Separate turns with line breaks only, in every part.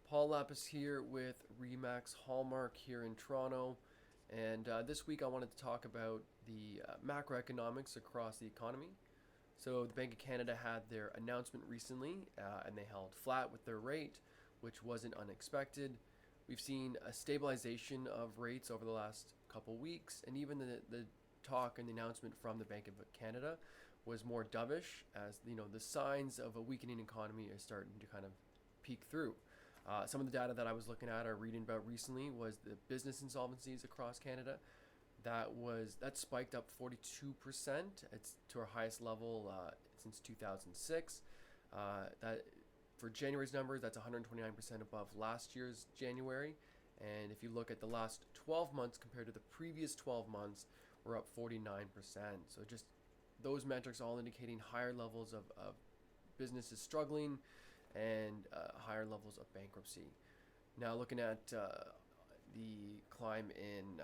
Paul Lapis here with Remax Hallmark here in Toronto, and this week I wanted to talk about the macroeconomics across the economy. So the Bank of Canada had their announcement recently, and they held flat with their rate, which wasn't unexpected. We've seen a stabilization of rates over the last couple weeks, and even the talk and the announcement from the Bank of Canada was more dovish, as the signs of a weakening economy are starting to kind of peek through. Some of the data that I was looking at or reading about recently was the business insolvencies across Canada. That spiked up 42%. It's to our highest level since 2006. That for January's numbers, that's 129% above last year's January. And if you look at the last 12 months compared to the previous 12 months, we're up 49%. So just those metrics all indicating higher levels of businesses struggling and higher levels of bankruptcy. Now looking at the climb in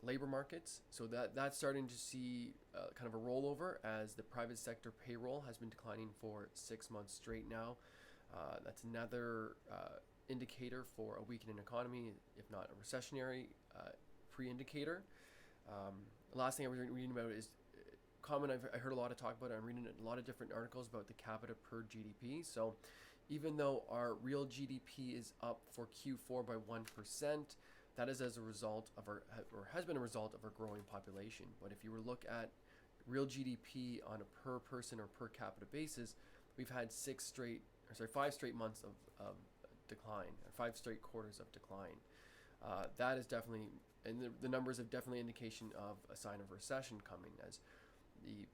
labor markets, so that's starting to see kind of a rollover as the private sector payroll has been declining for 6 months straight now. That's another indicator for a weakening economy, if not a recessionary pre-indicator. The last thing I was reading about is common. I heard a lot of talk about it. I'm reading a lot of different articles about the capita per GDP. So even though our real GDP is up for Q4 by 1%, that is as a result of or has been a result of our growing population. But if you were to look at real GDP on a per person or per capita basis, we've had 5 straight months of decline, or 5 straight quarters of decline. That is definitely, and the numbers have definitely indication of a sign of recession coming, as the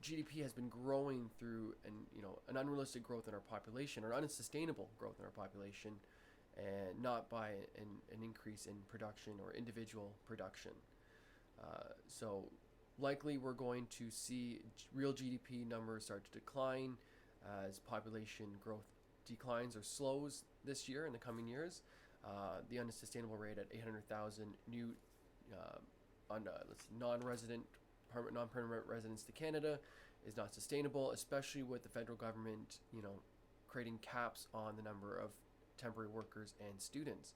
GDP has been growing through an unrealistic growth in our population, or unsustainable growth in our population, and not by an increase in production or individual production. So likely we're going to see real GDP numbers start to decline as population growth declines or slows this year in the coming years. The unsustainable rate at 800,000 new non-permanent residents to Canada is not sustainable, especially with the federal government, creating caps on the number of temporary workers and students,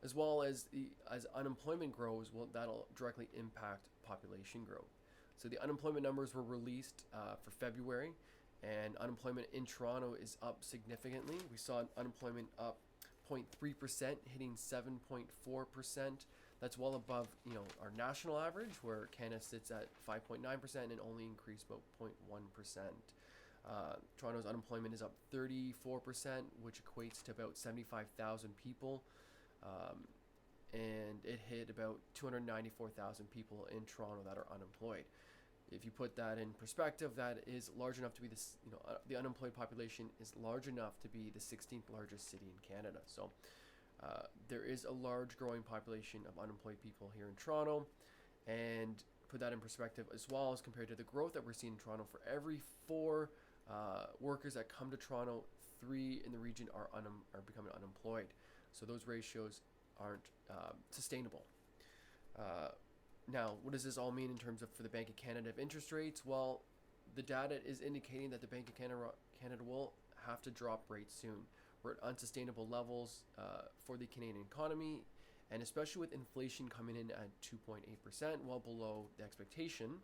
as well as as unemployment grows. Well, that'll directly impact population growth. So the unemployment numbers were released for February, and unemployment in Toronto is up significantly. We saw unemployment up 0.3%, hitting 7.4%. That's well above our national average, where Canada sits at 5.9% and only increased about 0.1%. Toronto's unemployment is up 34%, which equates to about 75,000 people, and it hit about 294,000 people in Toronto that are unemployed. If you put that in perspective, that is large enough to be the unemployed population is large enough to be the 16th largest city in Canada. So there is a large growing population of unemployed people here in Toronto, and put that in perspective as well as compared to the growth that we're seeing in Toronto. For every 4 workers that come to Toronto, 3 in the region are becoming unemployed. So those ratios aren't sustainable. Now, what does this all mean in terms of for the Bank of Canada of interest rates? Well, the data is indicating that the Bank of Canada will have to drop rates soon. We're at unsustainable levels for the Canadian economy, and especially with inflation coming in at 2.8%, well below the expectation.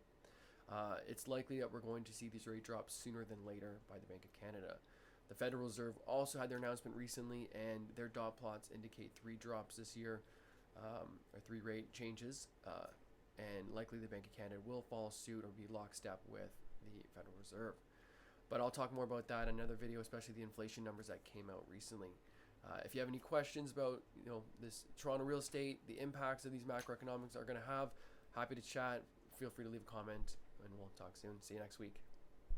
It's likely that we're going to see these rate drops sooner than later by the Bank of Canada. The Federal Reserve also had their announcement recently, and their dot plots indicate 3 drops this year, or 3 rate changes, and likely the Bank of Canada will follow suit or be lockstep with the Federal Reserve. But I'll talk more about that in another video, especially the inflation numbers that came out recently. If you have any questions about this Toronto real estate, the impacts of these macroeconomics are going to have, happy to chat. Feel free to leave a comment, and we'll talk soon. See you next week.